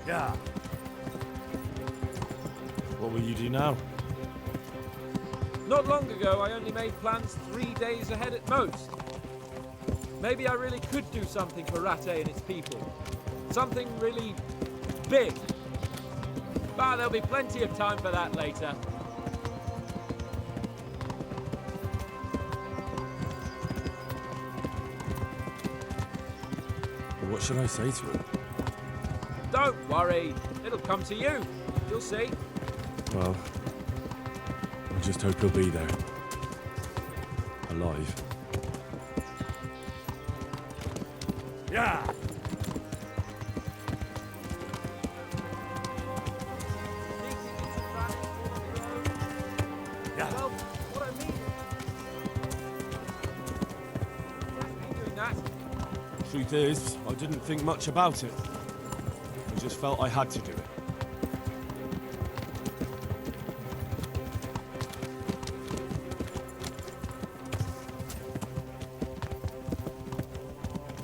Yeah. What will you do now? Not long ago, I only made plans 3 days ahead at most. Maybe I really could do something for Rataye and its people. Something really big. But there'll be plenty of time for that later. What should I say to him? Don't worry, it'll come to you. You'll see. Well, I just hope he'll be there. Alive. Yeah! Yeah. Well, what I mean is, doing that. Truth is, I didn't think much about it. I just felt I had to do it.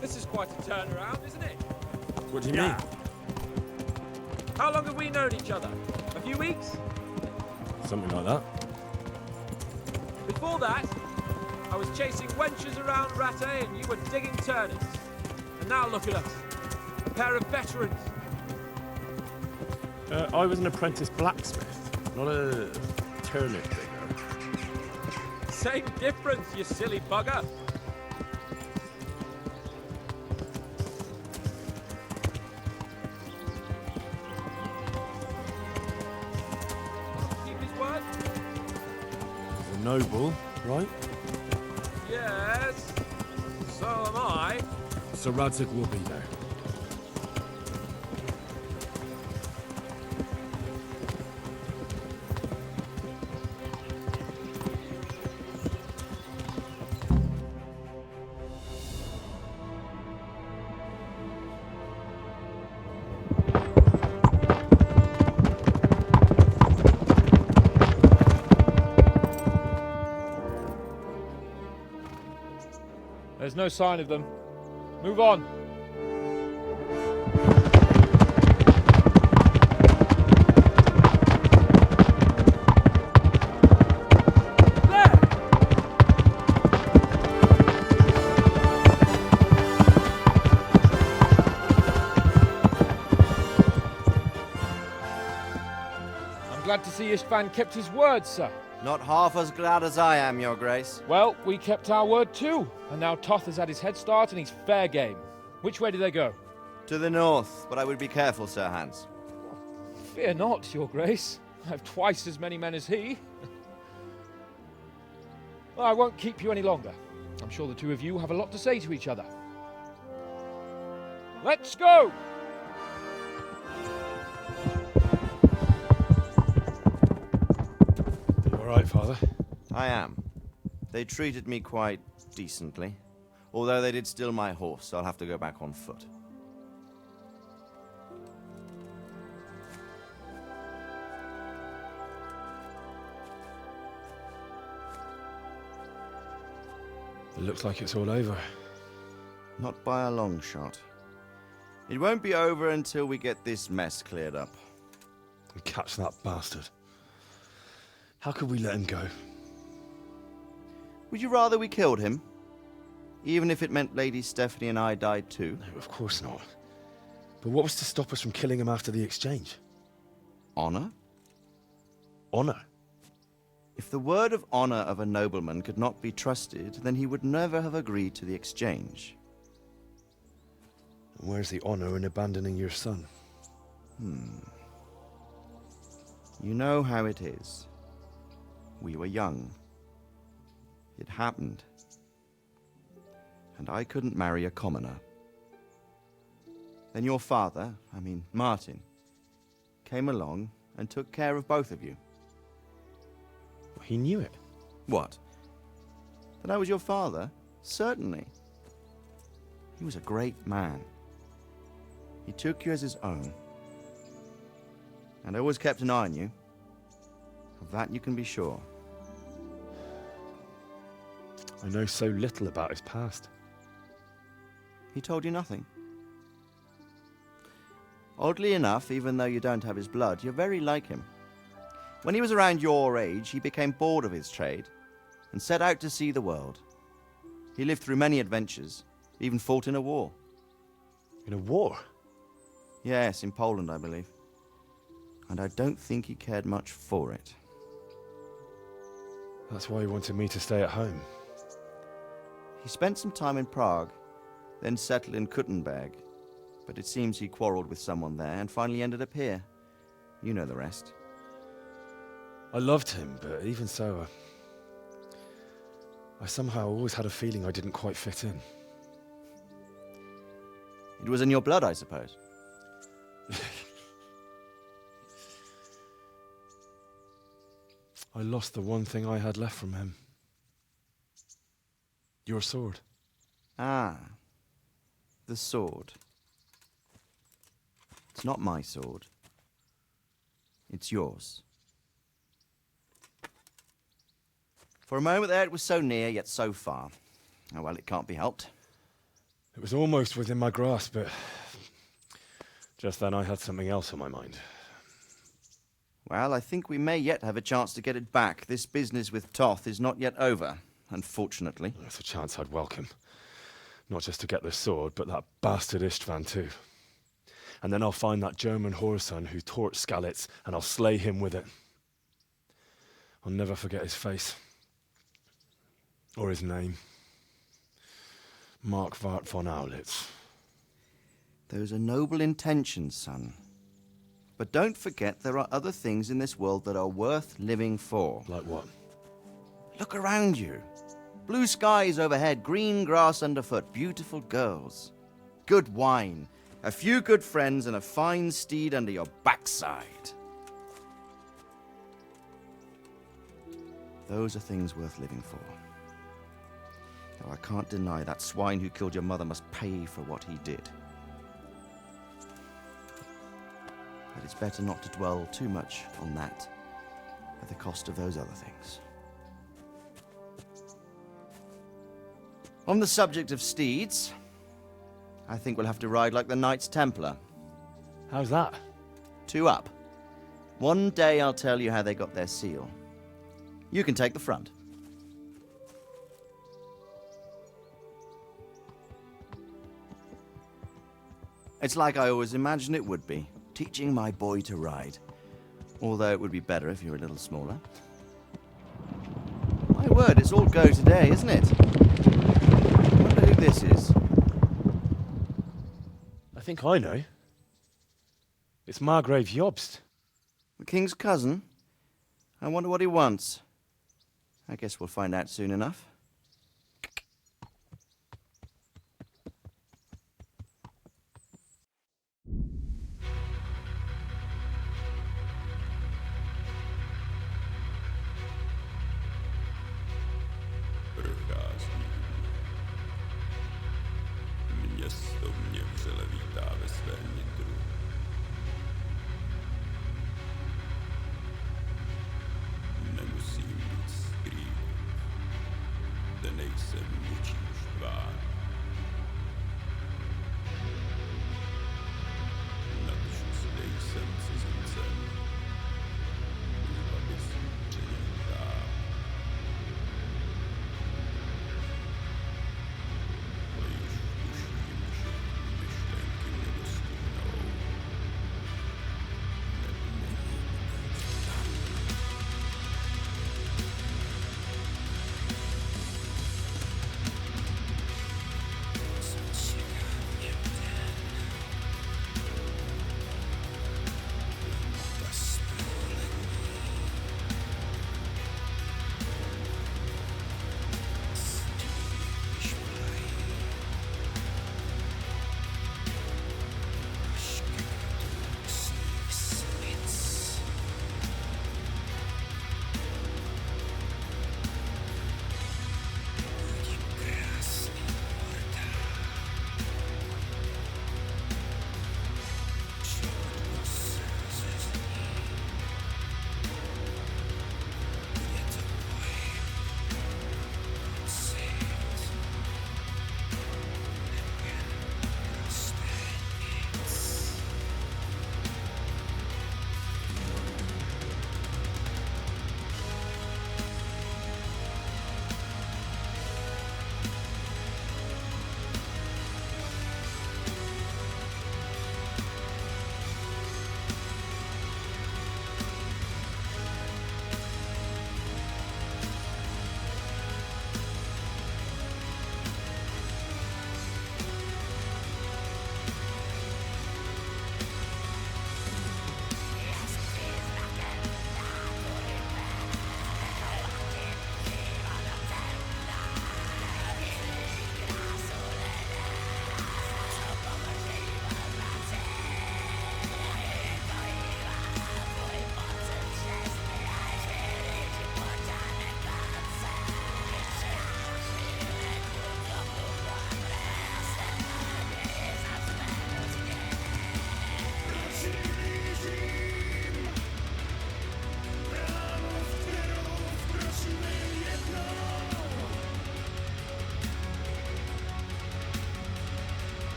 This is quite a turnaround, isn't it? What do you mean? How long have we known each other? A few weeks? Something like that. Before that, I was chasing wenches around Rataye and you were digging turnips. And now look at us, a pair of veterans. I was an apprentice blacksmith, not a turnip digger. Same difference, you silly bugger. Keep his word? He's a noble, right? Yes. So am I. So Radzig will be there. There's no sign of them. Move on. I'm glad to see Istvan kept his word, sir. Not half as glad as I am, Your Grace. Well, we kept our word too. And now Toth has had his head start and he's fair game. Which way do they go? To the north, but I would be careful, Sir Hans. Fear not, Your Grace. I have twice as many men as he. Well, I won't keep you any longer. I'm sure the two of you have a lot to say to each other. Let's go! You all right, Father? I am. They treated me quite decently. Although they did steal my horse, so I'll have to go back on foot. It looks like it's all over. Not by a long shot. It won't be over until we get this mess cleared up. And catch that bastard. How could we let him go? Would you rather we killed him? Even if it meant Lady Stephanie and I died too? No, of course not. But what was to stop us from killing him after the exchange? Honor? Honor? If the word of honor of a nobleman could not be trusted, then he would never have agreed to the exchange. And where's the honor in abandoning your son? You know how it is. We were young. It happened. And I couldn't marry a commoner. Then your father, Martin, came along and took care of both of you. He knew it. What? That I was your father? Certainly. He was a great man. He took you as his own. And always kept an eye on you. Of that you can be sure. I know so little about his past. He told you nothing? Oddly enough, even though you don't have his blood, you're very like him. When he was around your age, he became bored of his trade and set out to see the world. He lived through many adventures, even fought in a war. In a war? Yes, in Poland, I believe. And I don't think he cared much for it. That's why he wanted me to stay at home. He spent some time in Prague, then settled in Kuttenberg. But it seems he quarreled with someone there and finally ended up here. You know the rest. I loved him, but even so, I somehow always had a feeling I didn't quite fit in. It was in your blood, I suppose. I lost the one thing I had left from him. Your sword. Ah, the sword. It's not my sword. It's yours. For a moment there, it was so near, yet so far. Oh, well, it can't be helped. It was almost within my grasp, but just then I had something else on my mind. Well, I think we may yet have a chance to get it back. This business with Toth is not yet over, unfortunately. That's a chance I'd welcome. Not just to get the sword, but that bastard Istvan too. And then I'll find that German whoreson who torched Skalitz, and I'll slay him with it. I'll never forget his face. Or his name. Marquardt von Aulitz. Those are noble intentions, son. But don't forget there are other things in this world that are worth living for. Like what? Look around you. Blue skies overhead, green grass underfoot, beautiful girls. Good wine, a few good friends, and a fine steed under your backside. Those are things worth living for. Though I can't deny that swine who killed your mother must pay for what he did. But it's better not to dwell too much on that at the cost of those other things. On the subject of steeds, I think we'll have to ride like the Knights Templar. How's that? 2 up. One day I'll tell you how they got their seal. You can take the front. It's like I always imagined it would be, teaching my boy to ride. Although it would be better if you were a little smaller. My word, it's all go today, isn't it? I wonder who this is. I think I know. It's Margrave Jobst. The king's cousin? I wonder what he wants. I guess we'll find out soon enough. Město mě vřele vítá ve svém nitru. Nemusím nic skrývat.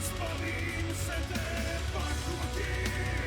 Zbavím se té pachuti.